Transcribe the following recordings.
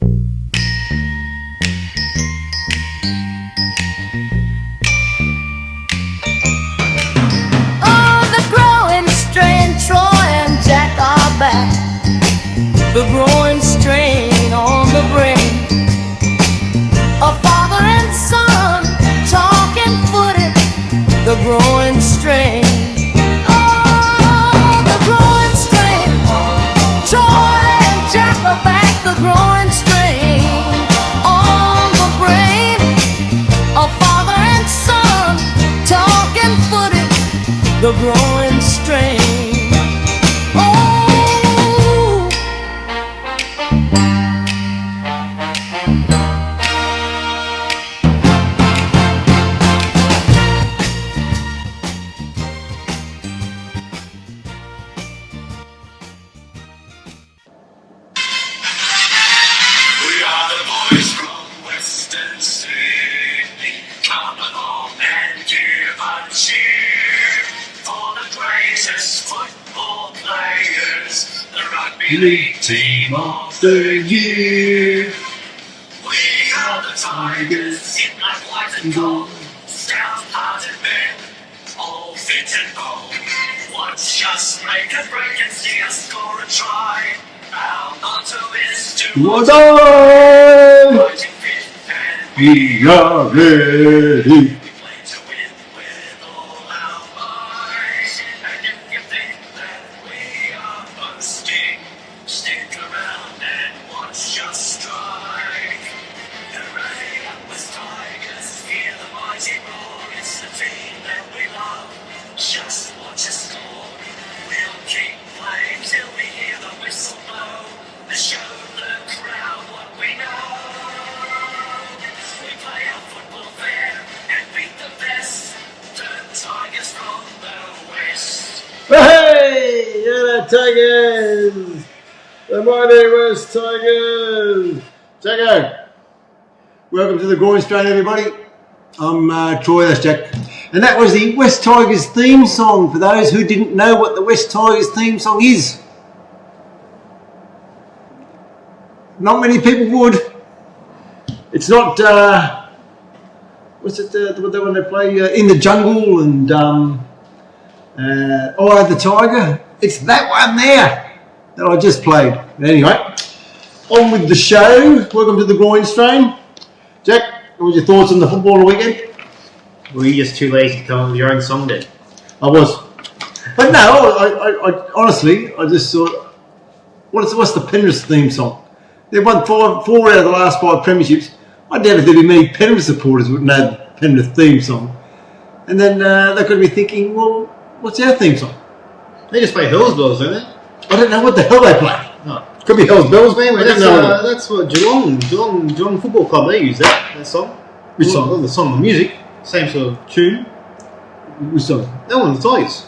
The growing strain on the brain. A father and son talking footed. The growing strain. Oh, the growing strain. Troy and Jack are back. The growing strain on the brain. A father and son talking footed. The growing strain. League Team of the Year. We are the Tigers in black, white and gold. Stout-hearted men, all fit and bold. Watch us make a break and see us score a try. Our motto is do or die. Fighting fit and we are ready. Hey, yeah, Tigers! The mighty West Tigers! Jacko, welcome to the Groin Strain, everybody. I'm Troy, that's Jack. And that was the West Tigers theme song for those who didn't know what the West Tigers theme song is. Not many people would. It's not, what's it, the one they play, In the Jungle and Eye of the Tiger. It's that one there that I just played. But anyway, on with the show. Welcome to the Groin Strain. Jack, what were your thoughts on the football weekend? Were you just too lazy to come up with your own song then? I was. But no, I honestly, I just thought, what's the Penrith theme song? They won four out of the last 5 premierships. I doubt if there'd be many Penrith supporters who would know the Penrith theme song. And then they could be thinking, well, what's our theme song? They just play Hell's Bells, don't they? I don't know what the hell they play. No. Could be Hell's Bells, man. That's what Geelong Football Club, they use that song. Which song? Well, the song on music, same sort of tune. Which song? That one, the Tigers.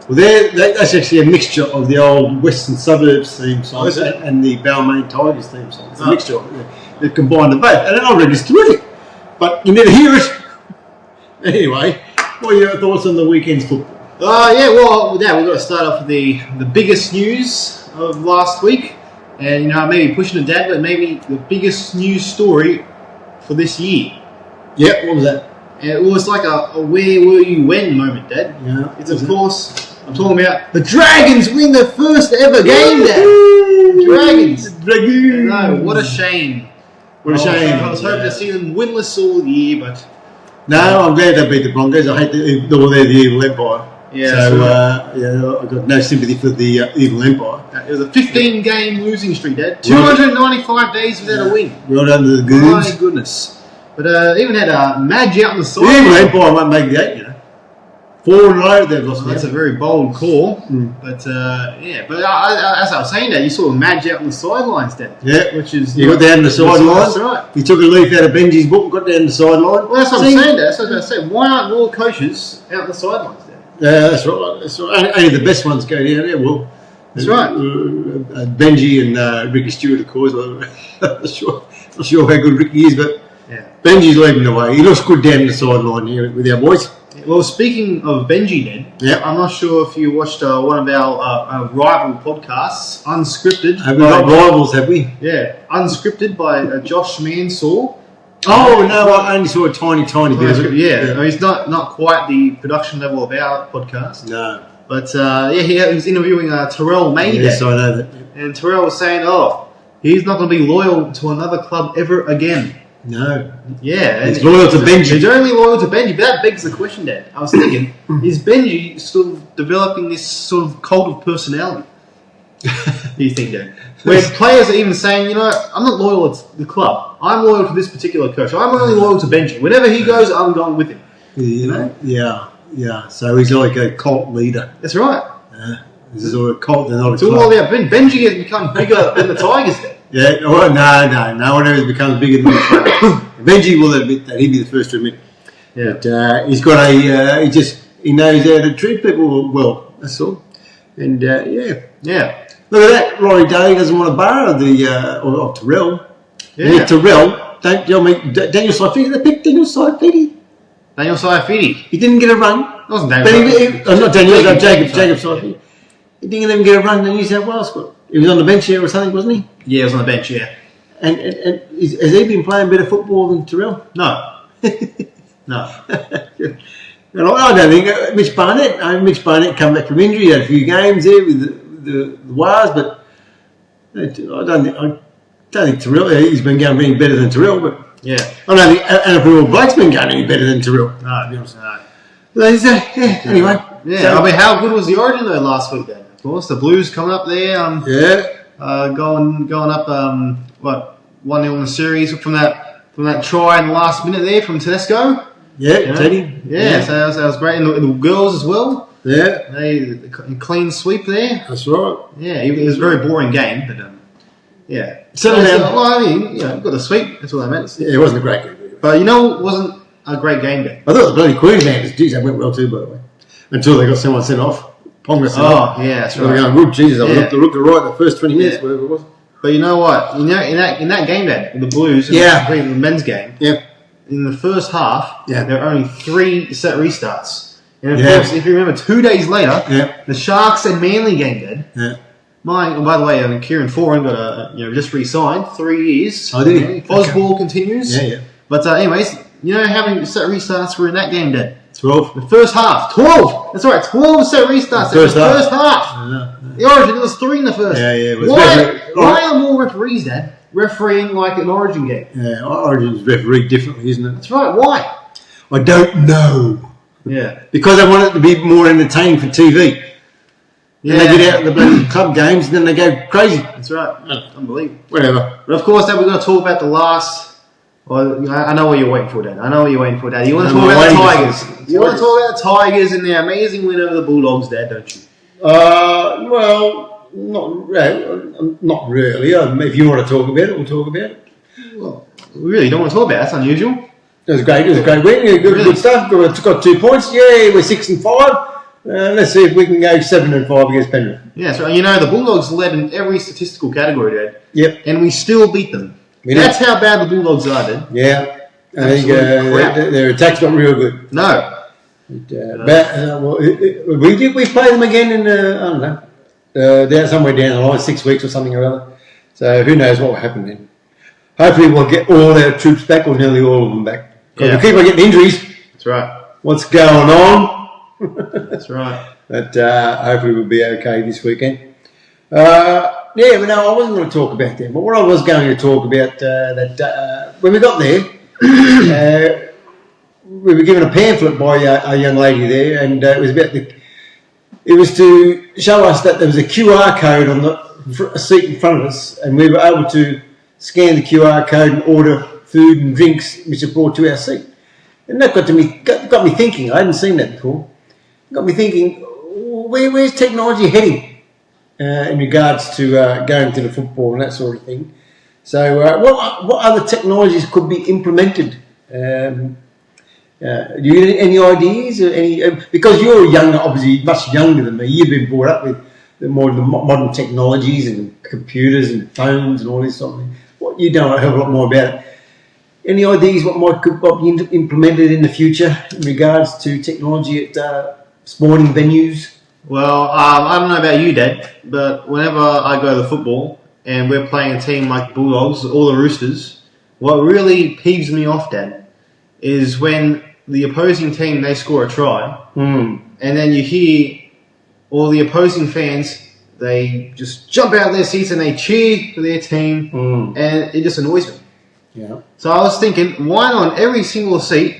Well, that's actually a mixture of the old Western Suburbs theme song and the Balmain Tigers theme song. It's a mixture of it. They combined them both. And I read it's terrific. But you never hear it. Anyway, what are your thoughts on the weekend's football? Well, with that, we've got to start off with the biggest news of last week. And, maybe pushing it down, but maybe the biggest news story for this year. Yeah, what was that? And it was like a where were you when moment, Dad. Yeah. It's, of course, I'm talking about the Dragons win their first ever game, Dad. Dragons. Dragons. No, what a shame. What a shame. I was hoping to see them winless all year, but... No, I'm glad they beat the Broncos. I hate they're the evil empire. Yeah, so, I've got no sympathy for the evil empire. It was a 15-game losing streak, Dad. 295 days without a win. Well done to the Goons. My goodness. But even had Madge out on the side. The evil empire won't make the 8, you know. 4 in a row, they've lost. That's a very bold call. But, as I was saying that, you saw Madge out on the sidelines, Dad. Yeah. Which is... You got down the sideline. That's right. He took a leaf out of Benji's book, got down the sideline. Well, that's what I'm saying, Dad. That's what I was going to say. Why aren't all coaches out on the sidelines, Dad? Yeah, that's right. That's right. Only the best ones go down there. Well, that's right. Benji and Ricky Stewart, of course. Not sure how good Ricky is, but yeah. Benji's leading the way. He looks good down the sideline here with our boys. Yeah, Well, speaking of Benji, then, Yep. I'm not sure if you watched one of our rival podcasts, Unscripted. Have we got rivals, have we? Yeah, Unscripted by Josh Mansour. Oh, no, I only saw a tiny bit of it. Yeah, I mean, it's not quite the production level of our podcast. No. But he was interviewing Terrell Mayday. Yes, I know that. And Terrell was saying, he's not going to be loyal to another club ever again. No. Yeah. He's loyal to Benji. He's only loyal to Benji, but that begs the question, Dad. I was thinking, is Benji sort of developing this sort of cult of personality? Do you think, Dad? Where players are even saying, I'm not loyal to the club. I'm loyal to this particular coach. I'm only loyal to Benji. Whenever he goes, I'm going with him. Yeah. So he's like a cult leader. That's right. This is all a cult, they're not a It's all club. about Benji has become bigger than the Tigers, Dad. Yeah, well, no one ever becomes bigger than the Benji will admit that. He'd be the first to admit. Yeah. But he's got he knows how to treat people well, that's all. And yeah. Look at that, Laurie Day doesn't want to borrow or Terrell. Yeah. Terrell, Daniel Saifidi, they picked Daniel Saifidi. Daniel Saifidi. He didn't get a run. It wasn't Daniel. Not Daniel, Jacob Saifidi. He didn't even get a run in the New South Wales squad. He was on the bench here or something, wasn't he? Yeah, he was on the bench, yeah. And has he been playing better football than Terrell? No. No. And I don't think Mitch Barnett come back from injury, had a few games there with the Wars, but I don't think Terrell. He's been going any better than Terrell, but Yeah. I don't think Anna Blake's been going any better than Terrell. No, to be honest, no. But anyway. Yeah, So, I mean, how good was the Origin though last week then? Of course, the Blues coming up there. Going up. 1-0 in the series from that try in the last minute there from Tedesco. Yeah, Teddy. Yeah, so that was great, and the girls as well. Yeah, They clean sweep there. that's right. Yeah, it was a very boring game, but yeah. Settle down. Well, I mean, you've got the sweep. That's what I meant. Yeah, it wasn't a great game. But it wasn't a great game day. I thought the bloody Queenslanders, geez, that went well too, by the way. Until they got someone sent off. Ponga sent off. Oh, yeah, that's They were right. going, good, Jesus, I Yeah. looked right the first 20 minutes, Yeah. whatever it was. But you know what? In that game day, the Blues, the men's game, Yeah. in the first half, Yeah. there were only 3 set restarts. And of Yeah. course, if you remember, 2 days later, Yeah. the Sharks and Manly game did. Yeah. By the way, Kieran Foran got just re-signed 3 years. Oh, did he? Fosball continues. Yeah. But anyways, you know how many set restarts were in that game day? 12. The first half, 12. That's right, 12 set restarts. The first in the half. first half. The Origin, there was 3 in the first. Yeah, it was Why are more referees, Dad, refereeing like an Origin game? Yeah, Origin's refereed differently, isn't it? That's right. Why? I don't know. Yeah. Because I want it to be more entertaining for TV. Yeah. And they get out of the bloody club games and then they go crazy. That's right. Unbelievable. Whatever. But of course, Dad, we're going to talk about the last. Well, I know what you're waiting for, Dad. You want to talk about the Tigers. You want to talk about the Tigers and their amazing win over the Bulldogs, Dad, don't you? Well, not really. If you want to talk about it, we'll talk about it. Well, we really don't want to talk about it. That's unusual. It was great. It was a great win. Good stuff. Got 2 points. Yeah, we're 6-5. Let's see if we can go 7-5 against Penrith. Yeah, so the Bulldogs led in every statistical category, Dad. Yep. And we still beat them. That's how bad the Bulldogs are, Dad. Yeah. I think crap. their attack's not real good. No. We play them again in I don't know, somewhere down the line, 6 weeks or something or other. So who knows what will happen then? Hopefully we'll get all our troops back, or nearly all of them back. Because we keep on getting injuries. That's right. What's going on? That's right. But hopefully we'll be okay this weekend. But no, I wasn't going to talk about that. But what I was going to talk about when we got there, we were given a pamphlet by a young lady there, and it was about it was to show us that there was a QR code on a seat in front of us, and we were able to scan the QR code and order food and drinks, which are brought to our seat. And that got me thinking. I hadn't seen that before. Got me thinking, where's technology heading in regards to going to the football and that sort of thing? So, what other technologies could be implemented? Do you have any ideas? Or because you're obviously much younger than me. You've been brought up with the modern technologies and computers and phones and all this sort of thing. You know a hell of a lot more about it. Any ideas what be implemented in the future in regards to technology at sporting venues? Well, I don't know about you, Dad, but whenever I go to the football and we're playing a team like Bulldogs or the Roosters, what really peeves me off, Dad, is when the opposing team, they score a try, and then you hear all the opposing fans, they just jump out of their seats and they cheer for their team, and it just annoys me. Yeah. So I was thinking, why not on every single seat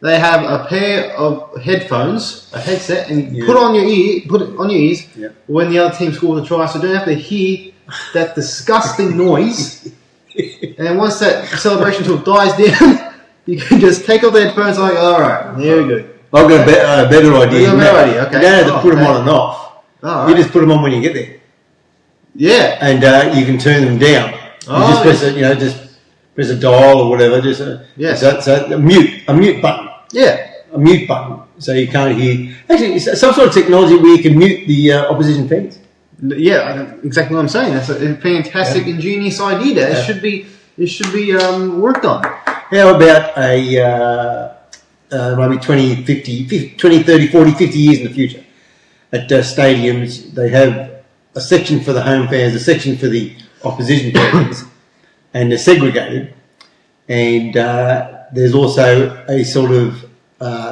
they have a pair of headphones, a headset, and put it on your ears when the other team scores a try, so you don't have to hear that disgusting noise. And then once that celebration sort of dies down, you can just take off the headphones. Like, all right, there we go. I've got a better idea. You got a better idea, okay. You don't have to put them on and off. All right. You just put them on when you get there. Yeah, and you can turn them down. You just press a dial or whatever. So a mute button. Yeah, a mute button, so you can't hear. Actually, it's some sort of technology where you can mute the opposition fans. Yeah, exactly what I'm saying. That's a fantastic, ingenious idea. There. It should be worked on. How about maybe 20, 30, 40, 50 years in the future? At stadiums, they have a section for the home fans, a section for the opposition fans, and they're segregated. And there's also a sort of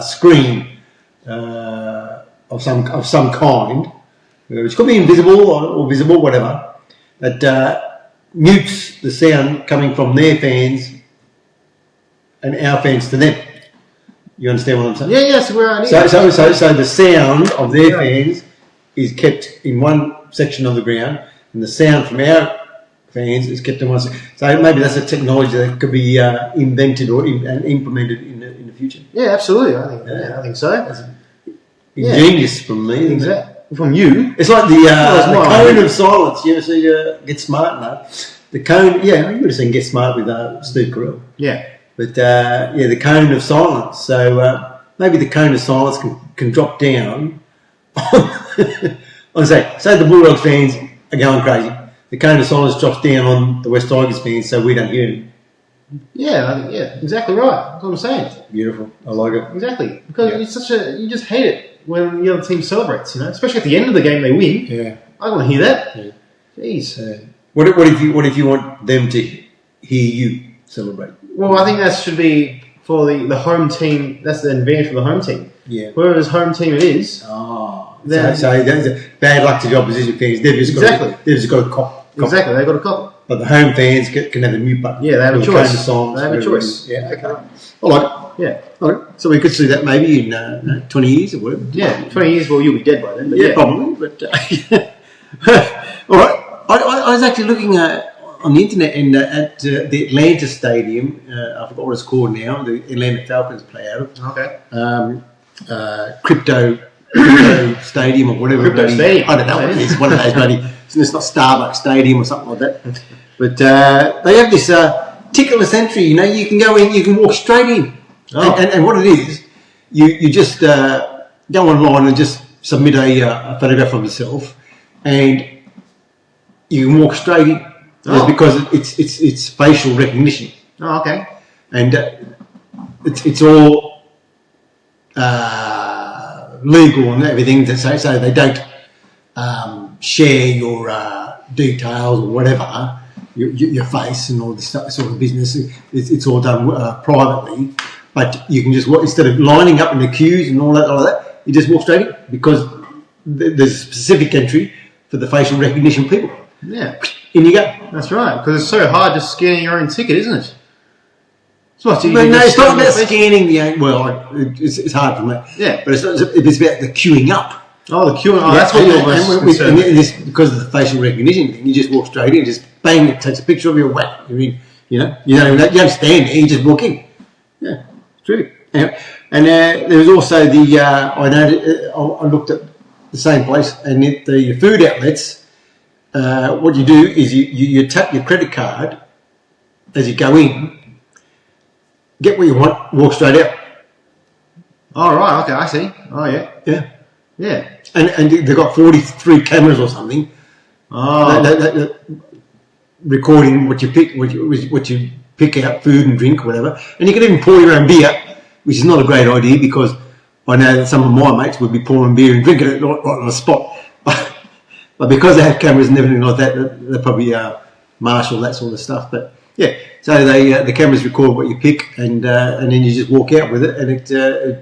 screen of some kind, which could be invisible or visible, whatever, that mutes the sound coming from their fans and our fans to them. You understand what I'm saying? Yeah, yes, where I need. So the sound of their fans is kept in one section of the ground, and the sound from our fans is kept in one section. So maybe that's a technology that could be invented or implemented in the future. Yeah, absolutely. I think so. That's ingenious from me. Exactly. From you. It's like the cone of silence. You ever see Get Smart enough? The cone. Yeah, you would have seen Get Smart with Steve Carell. Yeah. But the cone of silence. So maybe the cone of silence can drop down. Say the Bulldogs fans are going crazy. The cone of silence drops down on the West Tigers fans, so we don't hear them. Yeah, exactly right. That's what I'm saying. Beautiful. I like it. Exactly, because it's you just hate it when the other team celebrates. Especially at the end of the game they win. Yeah. I don't want to hear that. Yeah. Jeez. What if you want them to hear you celebrate? Well, I think that should be for the home team. That's the advantage for the home team. Yeah. Whoever's home team it is. Oh. So that's a bad luck to the opposition fans. They've just got a cop. Exactly, they've got a copy. But the home fans can have a mute button. Yeah, they have a choice. They have a choice. Yeah, okay. I like it. Yeah. All right. So we could see that maybe in 20 years or whatever. Yeah, 20 years, well, you'll be dead by then. But yeah, probably. But all right. I was actually looking on the internet and at the Atlanta Stadium. I forgot what it's called now. The Atlanta Falcons play out of. Okay. Crypto Stadium or whatever. Crypto Stadium. I don't know what it is. One of those bloody. It's not Starbucks Stadium or something like that. But they have this ticketless entry. You can go in, you can walk straight in. Oh. And what it is, you just go online and just submit a photograph of yourself, and you can walk straight in. Oh. Because it's facial recognition. Oh, okay. And it's all legal and everything. So they don't share your details or whatever, your face and all this sort of business. It's all done privately. But you can just walk, instead of lining up in the queues and all that, you just walk straight in because there's a specific entry for the facial recognition people. Yeah. In you go. That's right, because it's so hard just scanning your own ticket, isn't it? It's not about scanning it's hard for me. Yeah. But it's about the queuing up. Oh, the queuing up. That's what you're because of the facial recognition thing, you just walk straight in, just bang, it takes a picture of you, whack, you're in. You don't stand there, you just walk in. Yeah, it's true. And there was also I looked at the same place, and the food outlets, what you do is you tap your credit card as you go in, get what you want, walk straight out. Oh, right, okay, I see. Oh, yeah. Yeah. Yeah. And they've got 43 cameras or something. Oh. That recording what you pick pick out food and drink or whatever, and you can even pour your own beer, which is not a great idea because I know that some of my mates would be pouring beer and drinking it right on the spot. But because they have cameras and everything like that, they probably marshal that sort of stuff. But yeah, so the cameras record what you pick, and then you just walk out with it, and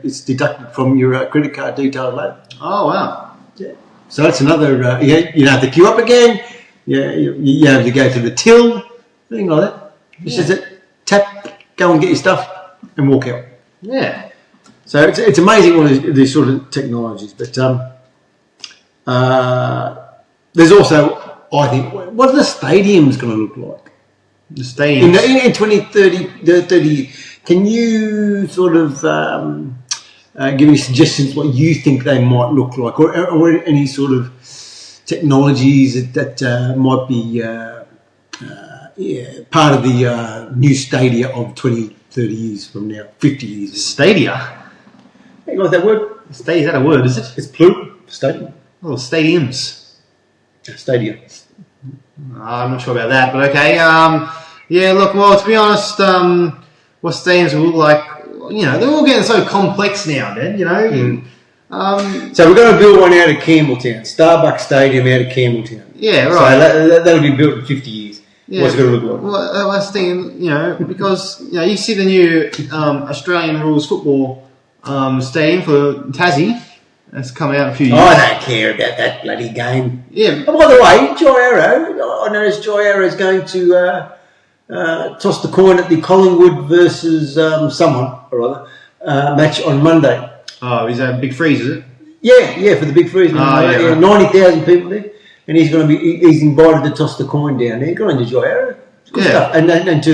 it's deducted from your credit card details later. Oh wow! Yeah. So that's another. You don't have to queue up again. Yeah, you have to go to the till, thing like that. It's just tap, go and get your stuff, and walk out. Yeah. So it's amazing all these sort of technologies, but there's also, I think, what are the stadiums going to look like? The stadiums in 2030. Can you sort of give me suggestions what you think they might look like, or any sort of technologies that might be part of the new stadia of 20, 30 years from now, 50 years? Stadia. You got that word? Stadia, is that a word, is it? It's plural. Stadium. Oh, stadiums. Stadium. I'm not sure about that, but okay. Yeah, look, well, to be honest, what stadiums will look like, they're all getting so complex now, Dan, So we're going to build one out of Campbelltown, Starbucks Stadium out of Campbelltown. Yeah, right. So that'll be built in 50 years. Yeah. What's it going to look like? Well, I was thinking, because, you see the new Australian rules football stadium for Tassie. That's come out a few years. I don't care about that bloody game. Yeah. Oh, by the way, Joy Arrow, I noticed Joy Arrow is going to toss the coin at the Collingwood versus someone or other match on Monday. Oh, is that a big freeze, is it? Yeah, for the big freeze. Right. 90,000 people there, and he's he's invited to toss the coin down there. Go on to Joy Arrow. It's good stuff. And to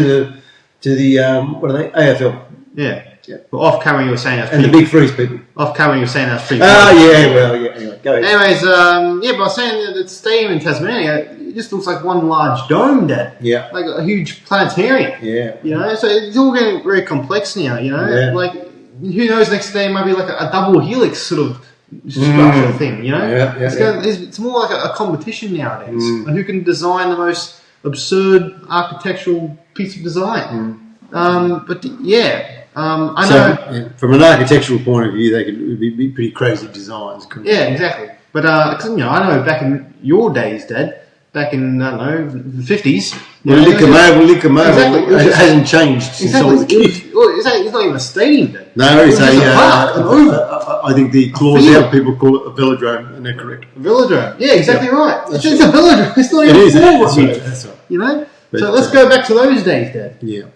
the what are they? AFL. Yeah. But off camera, you were saying that's and the big freeze people. Off camera, you were saying that's pretty. Anyway, go ahead. Anyways, but I was saying that the stadium in Tasmania, it just looks like one large dome, Dad. Yeah. Like a huge planetarium. Yeah. So it's all getting very complex now. Yeah. Like who knows? Next day might be like a double helix sort of structure thing. Yeah. It's more like a competition nowadays. Like who can design the most absurd architectural piece of design? But yeah. I know. From an architectural point of view, they could be pretty crazy designs. Yeah, exactly. But cause, I know back in your days, Dad, back in the 50s. Exactly. It hasn't changed since I was a kid. It's not even a stadium, Dad. No, it's a park, an oval. I think the clause out people call it a velodrome, and they're correct. Velodrome. Yeah, exactly right. It's a velodrome. It's not even That's right. But so let's go back to those days, Dad. Yeah.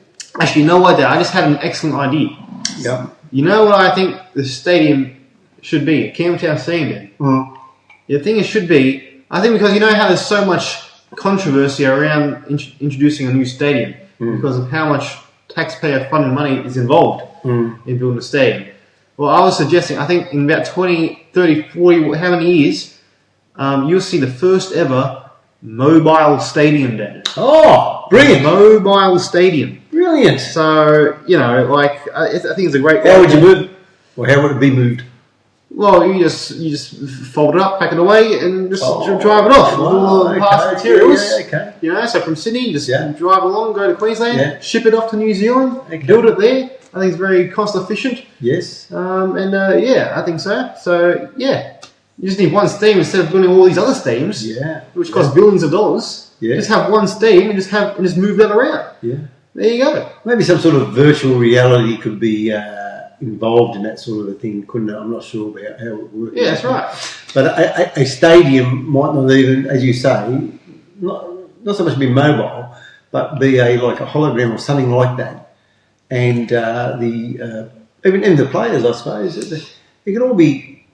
Actually, you know what, Dad? I just had an excellent idea. Yeah. You know what I think the stadium should be? Campbelltown Stadium. The thing it should be, I think, because you know how there's so much controversy around introducing a new stadium because of how much taxpayer-funded money is involved in building a stadium. Well, I was suggesting, I think in about 20, 30, 40, how many years, you'll see the first ever mobile stadium, Dad. Oh, brilliant. Mobile stadium. Brilliant. So, I think it's a great... How would you move? Or how would it be moved? Well, you just fold it up, pack it away, and just drive it off with all the parts materials. Yeah, So from Sydney, just drive along, go to Queensland, ship it off to New Zealand, build it there. I think it's very cost efficient. Yes. I think so. So, yeah. You just need one stadium instead of building all these other stadiums, which cost billions of dollars. Yeah. Just have one stadium and just move that around. Yeah. There you go. Maybe some sort of virtual reality could be involved in that sort of a thing, couldn't it? I'm not sure about how it would work. Yeah, that's right. But a stadium might not even, as you say, not so much be mobile, but be like a hologram or something like that. And even the players, I suppose, it can all be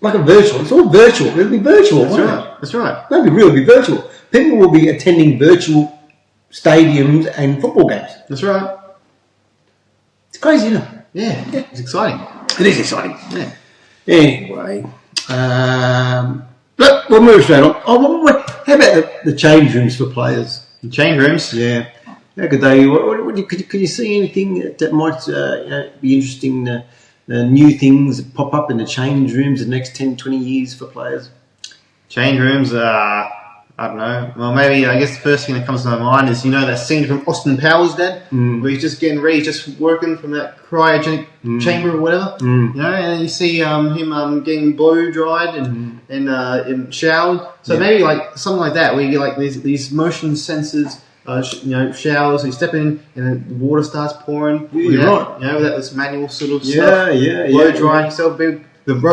like a virtual. It's all virtual. It'll be virtual. That's right. Maybe really be virtual. People will be attending virtual stadiums and football games. That's right. It's crazy, isn't it? Yeah. It's exciting. It is exciting. Yeah. Anyway, look, we'll move straight on. How about the change rooms for players? The change rooms? Yeah. How could they? Could you see anything that might be interesting? New things that pop up in the change rooms in the next 10, 20 years for players? Change rooms, I don't know. Well, maybe I guess the first thing that comes to my mind is that scene from Austin Powers, Dad, where he's just getting ready, just working from that cryogenic chamber or whatever. And then you see him getting blow dried and showered. So maybe like something like that, where you get like these motion sensors. Showers. You step in, and then the water starts pouring. You're right. Without this manual sort of stuff. Blow drying yourself. The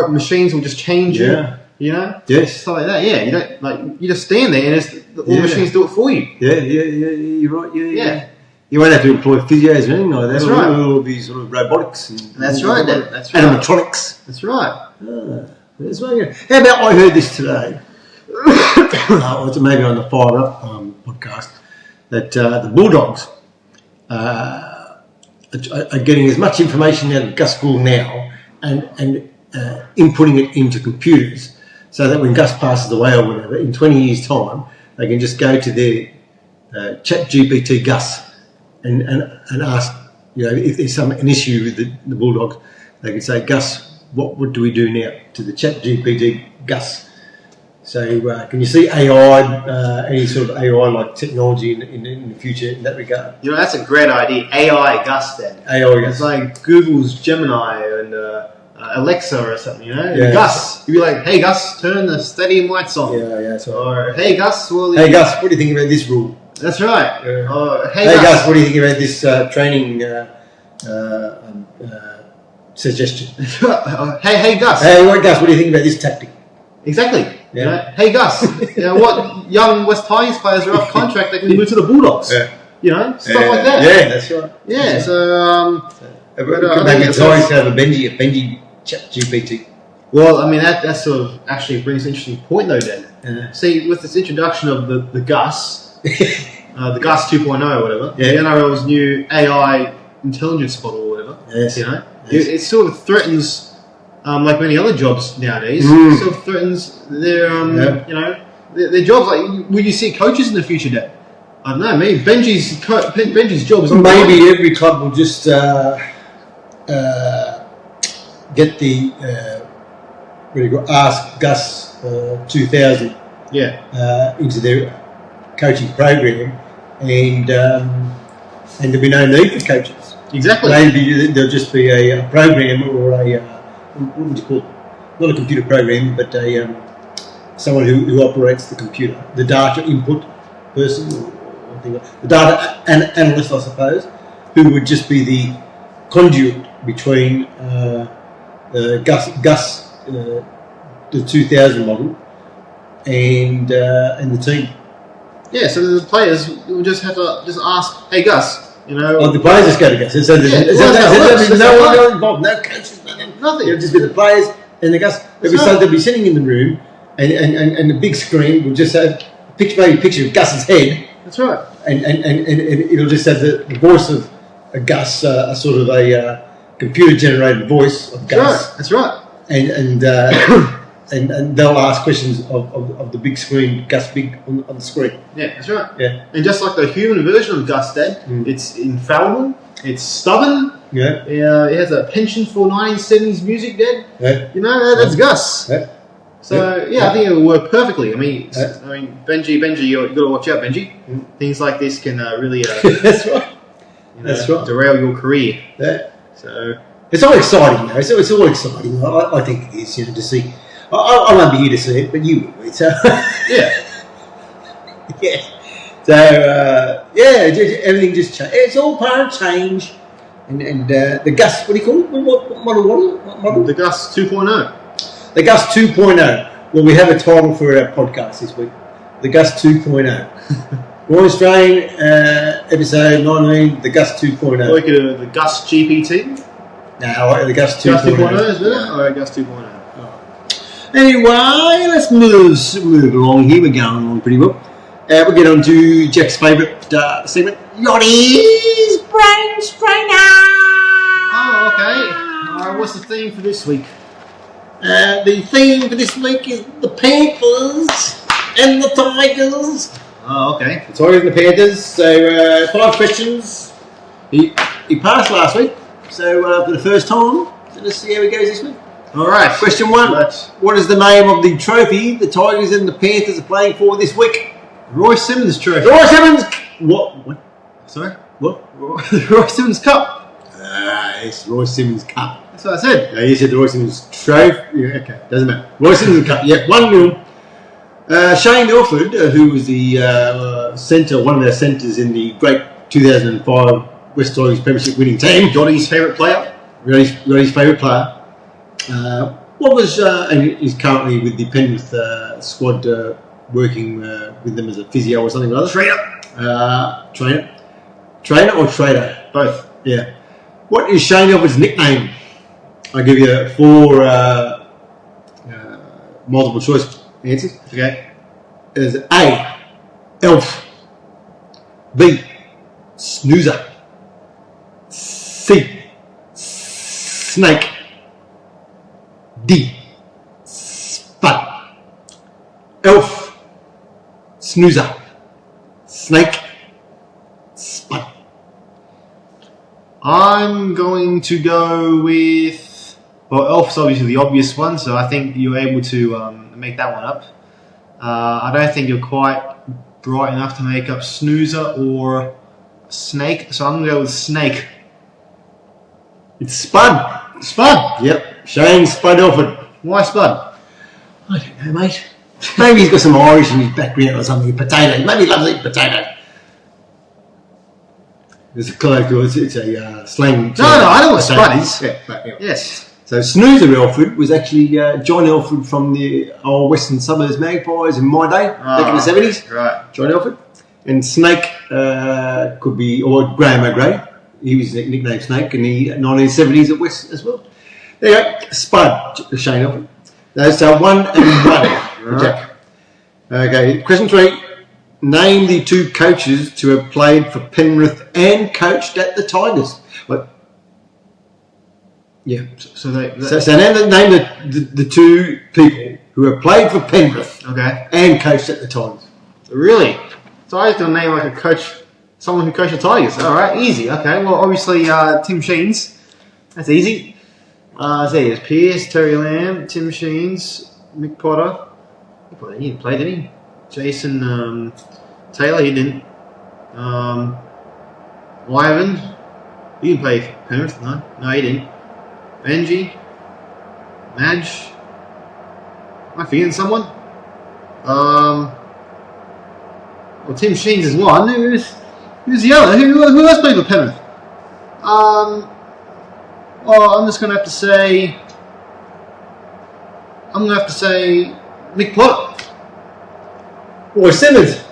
machines will just change you. Yes. Stuff like that. Yeah. You don't you just stand there, and all the machines do it for you. Yeah. You're right. Yeah. You won't have to employ physios or anything like that. That's right. It'll be sort of robotics. That's right. That's right. Animatronics. That's right. That's right. How about I heard this today? Maybe on the Fire Up podcast. That the Bulldogs are getting as much information out of Gus School now and inputting it into computers, so that when Gus passes away or whatever, in 20 years' time, they can just go to their chat GPT Gus and ask, if there's an issue with the Bulldogs, they can say, Gus, what do we do now, to the chat GPT Gus. So can you see AI, any sort of AI like technology in the future in that regard? That's a great idea. AI Gus then. AI Gus. It's like Google's Gemini and Alexa or something, Yeah. Gus, you'd be like, hey Gus, turn the stadium lights on. Yeah, that's right. Or hey Gus, hey Gus, what do you think about this rule? That's right. Yeah. Or hey Gus, what do you think about this training suggestion? hey Gus. Hey Gus, what do you think about this tactic? Exactly. Yeah. Hey Gus, what young West Tigers players are off contract that can move to the Bulldogs? Yeah. Stuff like that. Yeah, that's right. Yeah, so maybe it's always have a Benji chat GPT. Well, I mean that sort of actually brings an interesting point though, Dan. See, with this introduction of the Gus, the Gus 2.0 or whatever, the NRL's new AI intelligence model or whatever, yes. It sort of threatens. Like many other jobs nowadays, it sort of threatens their their jobs. Like, will you see coaches in the future, Dad? I don't know. Maybe Benji's job is maybe every club will just get the ask Gus 2000 into their coaching program, and there'll be no need for coaches. Exactly. Maybe there'll just be a program or a what would you call it? Not a computer program, but someone who operates the computer, the data input person, or the data analyst, I suppose, who would just be the conduit between Gus, the 2000 model, and the team. Yeah, so the players will just have to just ask, hey Gus, the players just go to Gus. So there's no one involved, no coaches, nothing. It'll just be the players and the Gus. They'll be sitting in the room, and the big screen will just have a picture of Gus's head. That's right. And it'll just have the voice of a Gus, a sort of a computer generated voice of Gus. That's right. And they'll ask questions of the big screen, Gus big on the screen. Yeah, that's right. Yeah. And just like the human version of Gus, Dad, it's infallible, it's stubborn. Yeah. It has a penchant for 1970s music, Dad. Yeah. That's Gus. Yeah. So I think it will work perfectly. I mean, Benji, you've got to watch out, Benji. Things like this can really that's right. That's right. Derail your career. Yeah. So it's all exciting, It's all exciting. I think it is, to see. I won't be here to see it, but you will. So yeah. So everything just changed. It's all part of change. And the Gus, what do you call it? What model? The Gus 2.0. The Gus 2.0. Well, we have a title for our podcast this week. The Gus 2.0. Groin Strain, episode 19, the Gus 2.0. Like the Gus GPT? No, the Gus 2.0. Gus 2.0, isn't it? Or Gus 2.0? Anyway, let's move along here. We're going along pretty well. We'll get on to Jack's favourite segment, Yottie's Brain Strainer. Oh, okay. All right, what's the theme for this week? The theme for this week is the Panthers and the Tigers. Oh, okay. The Tigers and the Panthers. So 5 questions. He passed last week, so for the first time. So let's see how he goes this week. All right. Question 1. What is the name of the trophy the Tigers and the Panthers are playing for this week? Roy Simmons trophy. Roy Simmons. What? Sorry? What? Roy Simmons Cup. It's Roy Simmons Cup. That's what I said. You said the Roy Simmons trophy. Yeah, okay, doesn't matter. Roy Simmons Cup. Yeah, 1-0. Shane Milford, who was the centre, one of our centres in the great 2005 West Tigers Premiership winning team. Johnny's favourite player. Roddy's favourite player. And he's currently with the Penrith squad, working with them as a physio or something or other. Trainer or trader? Both. Yeah. What is Shane Milford's nickname? I'll give you 4 multiple choice answers. Okay. Is A, Elf. B, Snoozer. C, Snake. D, Spud. Elf, Snoozer, Snake, Spud. I'm going to go with... Well, Elf's obviously the obvious one, so I think you're able to make that one up. I don't think you're quite bright enough to make up Snoozer or Snake, so I'm going to go with Snake. It's Spud. Spud? Yep, Shane Spud Elford. Why Spud? I don't know, mate. Maybe he's got some Irish in his background or something. Potato. Maybe he loves eating potato. It's a colloquial. It's a slang. No, I know what Spud is. Yeah, but, Yes. So Snoozer Elford was actually John Elford from the old Western Suburbs Magpies in my day, back in the 70s. Right. John Elford. And Snake could be, or Graham O'Grady. He was nicknamed Snake in the 1970s at West as well. There you go. Spud, Shane Elford. Those are 1 and 1. Jack. Okay, question 3. Name the 2 coaches to have played for Penrith and coached at the Tigers. What? Yeah. So name the 2 people who have played for Penrith Okay. and coached at the Tigers. Really? So I was going to name like a coach, someone who coached the Tigers. All right, easy. Okay, well, obviously Tim Sheens. That's easy. There's Pierce, Terry Lamb, Tim Sheens, Mick Potter. He didn't play, did he? Jason Taylor, he didn't. Ivan, he didn't play for Penrith, no, he didn't. Benji, Madge. Am I forgetting someone? Well, Tim Sheens is one. Who's the other? Who else played for Penrith? Well, I'm just going to have to say... Mick Potter. Roy Simmons.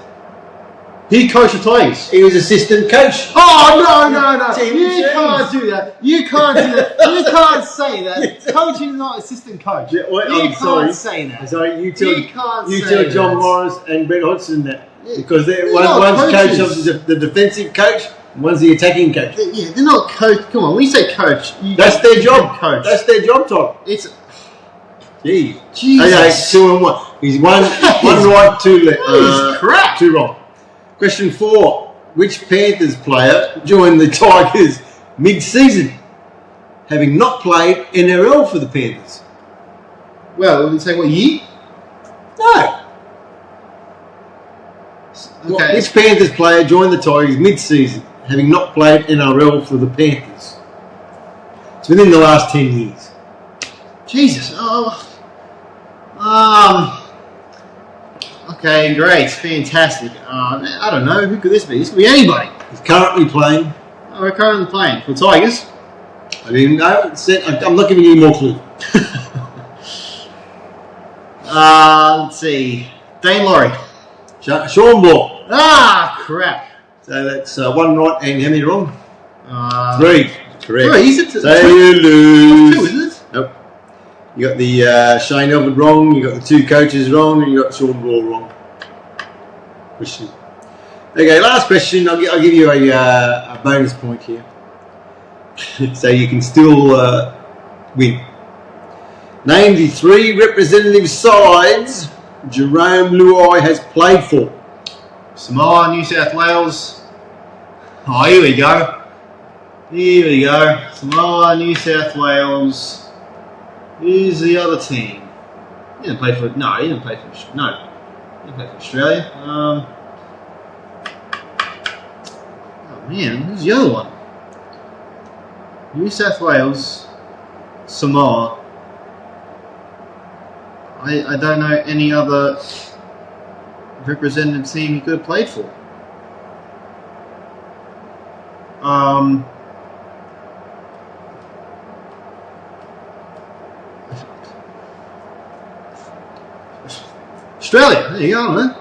He coached the Tigers. He was assistant coach. Oh, no. Tim You Sheens. can't do that. You can't do that. You can't say that. Coaching is not assistant coach. Yeah, well, you I'm can't sorry. say that. I'm sorry, you can't tell say John that. Morris and Brett Hodgson that. Because They're one's not coach coaches. of the defensive coach, and one's the attacking coach. Yeah, they're not coach. Come on, when you say coach, That's their job. Coach. That's their job title. It's Gee. Jesus. Okay, 2 and 1. He's one right, 2 left. That is crap. 2 wrong. Question 4. Which Panthers player joined the Tigers mid-season, having not played NRL for the Panthers? Well, we say what year? No. Okay. Which Panthers player joined the Tigers mid-season, having not played NRL for the Panthers? It's within the last 10 years. Jesus. Okay, great, fantastic. I don't know, who could this be? This could be anybody. He's currently playing. We're currently playing for Tigers. I didn't know. I'm not giving you more clue. Let's see. Dane Laurie. Sean Ball. Ah, crap. So that's 1 right and how many wrong? 3. Correct. 3, is it? So you lose. 2, isn't it? Nope. You got the Shane Elford wrong, you got the 2 coaches wrong, and you got Sean Ball wrong. Question. Okay, last question. I'll give you a bonus point here. So you can still win. Name the 3 representative sides Jerome Luai has played for. Samoa, New South Wales. Oh, here we go. Samoa, New South Wales. Who's the other team? He didn't play for Australia. Man, who's the other one? New South Wales, Samoa. I don't know any other representative team he could have played for. Australia. There you go, man.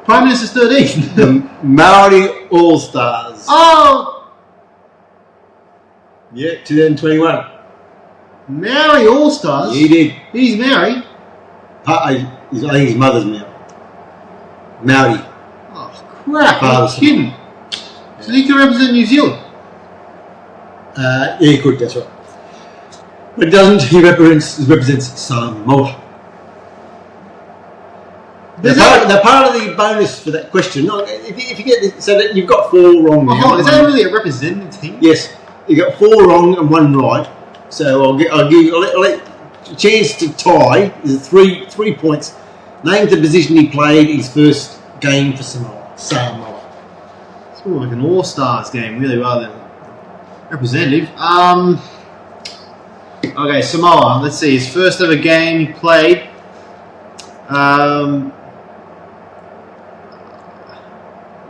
Prime Minister's 13. The Maori All Stars. Oh, Yeah, 2021. Maori All Stars. He did. He's Maori. I think his mother's Maori. Maori. Oh crap! Are you Father's kidding? So he could represent New Zealand. Yeah, he could. That's right. But he doesn't. He represents Samoa. They're part of the bonus for that question. No, if you get this, so that you've got 4 wrong. Oh, is that really a representative team? Yes, you got 4 wrong and 1 right. So I'll let a chance to tie. There's 3 points. Name the position he played his first game for Samoa. It's more like an all-stars game, really, rather than representative. Okay, Samoa. Let's see. His first ever game he played.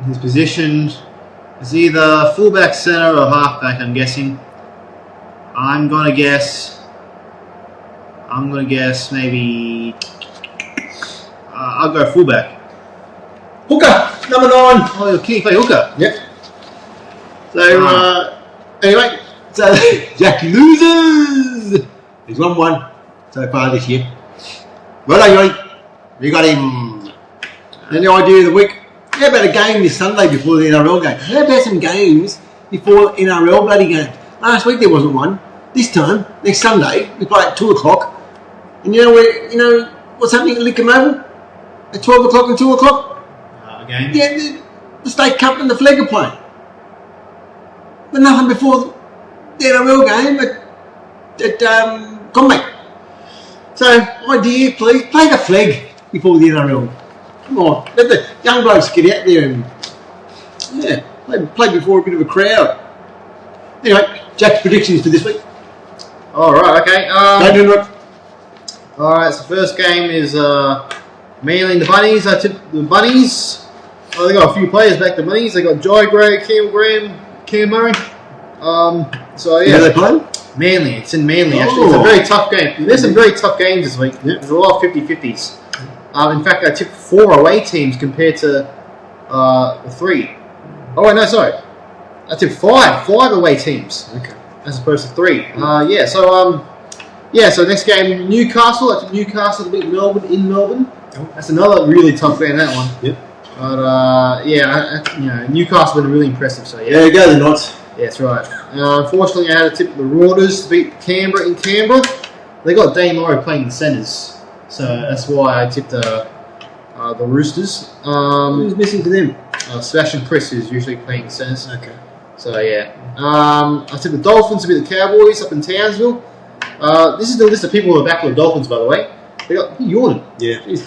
His position is either fullback, centre, or halfback. I'm guessing. I'm gonna guess maybe. I'll go fullback. Hooker, number 9. Oh, you're kidding! Play hooker. Yep. So anyway, so Jack loses. He's won 1 so far this year. Well done, Johnny. You got him. Any idea of the week? How about a game this Sunday before the NRL game? How about some games before NRL bloody game? Last week there wasn't one. This time, next Sunday, we play at 2 o'clock. And you know what's happening at Lincoln Oval? At 12 o'clock and 2 o'clock? Game? Yeah, the State Cup and the flag are playing. But nothing before the NRL game at Combat. So, idea, please, play the flag before the NRL. Come on, let the young blokes get out there and play before a bit of a crowd. Anyway, Jack's predictions for this week. Alright, okay. Don't do it. Alright, so first game is Manly and the Bunnies. I tipped the Bunnies. Oh, they got a few players back to Bunnies. They got Jai Gray, Campbell Graham, Cam Murray. So yeah. Where they playing? Manly. It's in Manly actually. It's a very tough game. There's some very tough games this week. Yep. There's a lot of 50-50s. In fact, I tipped 4 away teams compared to 3. Oh wait, no, sorry. I tipped 5 away teams. Okay. As opposed to 3. So next game, Newcastle. I took Newcastle to beat Melbourne in Melbourne. That's another really tough game, that one. Yep. But Newcastle been really impressive. So yeah. There you go, the Knots. Yeah, that's right. Unfortunately, I had to tip the Raiders to beat Canberra in Canberra. They got Dane Laurie playing the centres, so that's why I tipped the Roosters. Who's missing for them? Sebastian Chris, who's usually playing the centres. Okay. So yeah, I tipped the Dolphins to beat the Cowboys up in Townsville. This is the list of people who are back with the Dolphins, by the way. They got Jordan. Yeah. You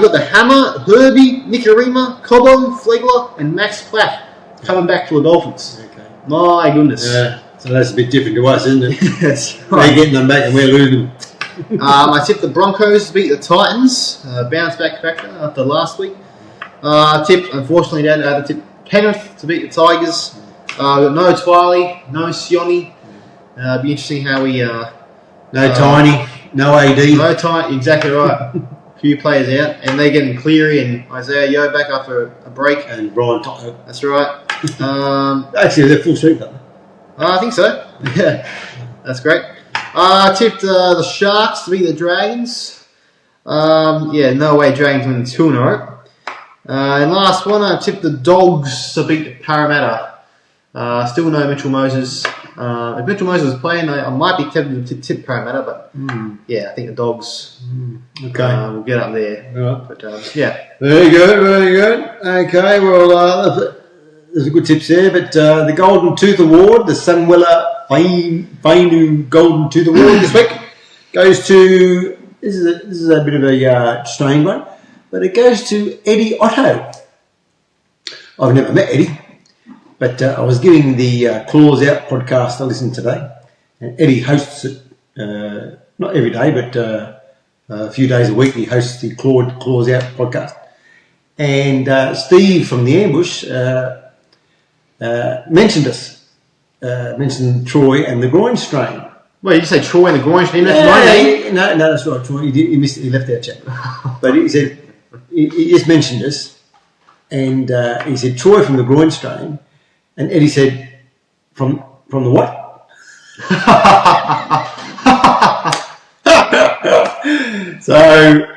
got the Hammer, Herbie, Nicarima, Cobham, Flegler, and Max Platt coming back to the Dolphins. Okay. My goodness. Yeah. So that's a bit different to us, isn't it? Yes. They're getting them back and we're losing them. I tipped the Broncos to beat the Titans. Bounce back factor after last week. Unfortunately, I had to tip Penrith to beat the Tigers. Got no Twiley, no Sione. It'd be interesting how we... No Tiny, no AD. No Tiny, exactly right. Few players out, and they're getting Cleary and Isaiah Yeo back after a break. And Brian Toto. That's right. Actually, they're full strength, aren't they? I think so. Yeah, that's great. I tipped the Sharks to beat the Dragons. No way Dragons win 2 in a row. And last one, I tipped the Dogs to beat the Parramatta. Still no Mitchell Moses. If Mitchell Moses was playing, I might be tempted to tip Parramatta, but I think the Dogs will get up there. Right. But Very good, very good. Okay, well, there's a good tips there, but the Golden Tooth Award, the Sunwella Fainu Golden Tooth Award this week goes to, this is a bit of a strange one, but it goes to Eddie Otto. I've never met Eddie, But I was giving the Claws Out podcast a listen today. And Eddie hosts it, not every day, but a few days a week. He hosts the Claws Out podcast. And Steve from the Ambush mentioned us, mentioned Troy and the Groin strain. Well, you say Troy and the Groin strain? That's my name. No, that's right, Troy. He missed it. He left our chat. But he said, he just mentioned us. And he said, Troy from the Groin strain. And Eddie said, from the what? So,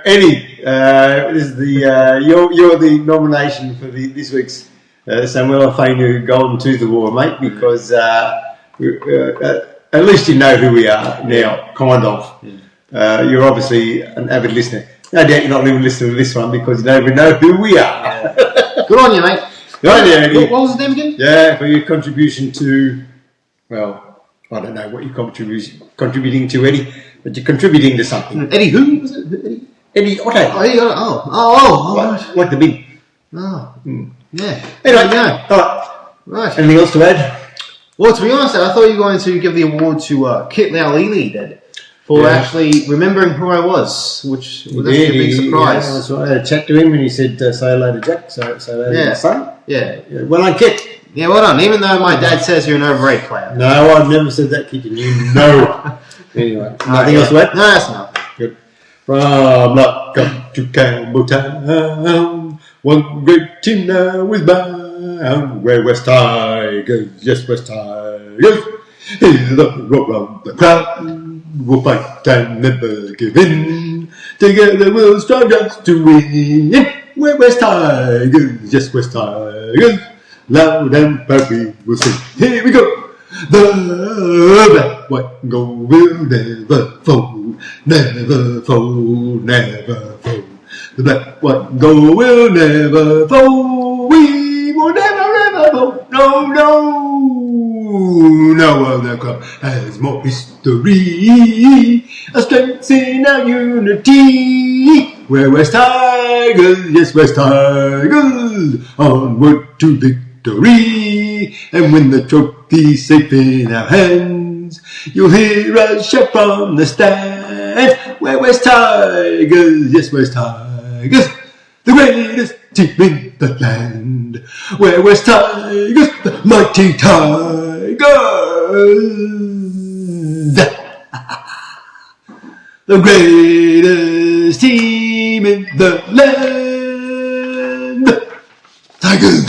Eddie, this is the you're the nomination for this week's Samuel Fainu Golden Tooth Award, mate, because at least you know who we are now, kind of. You're obviously an avid listener. No doubt you're not even listening to this one because you don't even know who we are. Good on you, mate. Good on you, Eddie. What was his name again? Yeah, for your contribution to, well, I don't know what you're contributing to, Eddie, but you're contributing to something. Eddie who? Was it Eddie? Eddie Otto. Like the big. Oh. Yeah. Anyway, yeah. Right. Anything else to add? Well, to be honest, I thought you were going to give the award to Kit Laulili, Dad, for actually remembering who I was, which was actually a big surprise. Yeah, that's right. I had a chat to him and he said, say hello to Jack, say hello to my son. Yeah. Well done, Kit. Yeah, well done. Even though my dad says you're an overrated player. No, I've never said that, Kit, and you know. Anyway, nothing else to add? No, that's nothing. Good. From luck up to Campbelltown, one great team now is bound. Where West Tigers, yes, West Tigers, hear the roar of the crowd. We'll fight and never give in. Together we'll strive just to win. We're West Tigers, yes, West Tigers. Loud and proud we will sing. Here we go. The black, white, and gold will never fold, never fold, never fold. The black, white, and gold will never fold. We will never, ever fold. No, no. No other club has more history. A strength in our unity. We're West Tigers, yes, West Tigers. Onward to victory. And when the trophy's safe in our hands, you'll hear us shout from the stand. We're West Tigers, yes, West Tigers. The greatest team in the land. We're West Tigers, the mighty Tigers. The greatest team in the land. Tigers.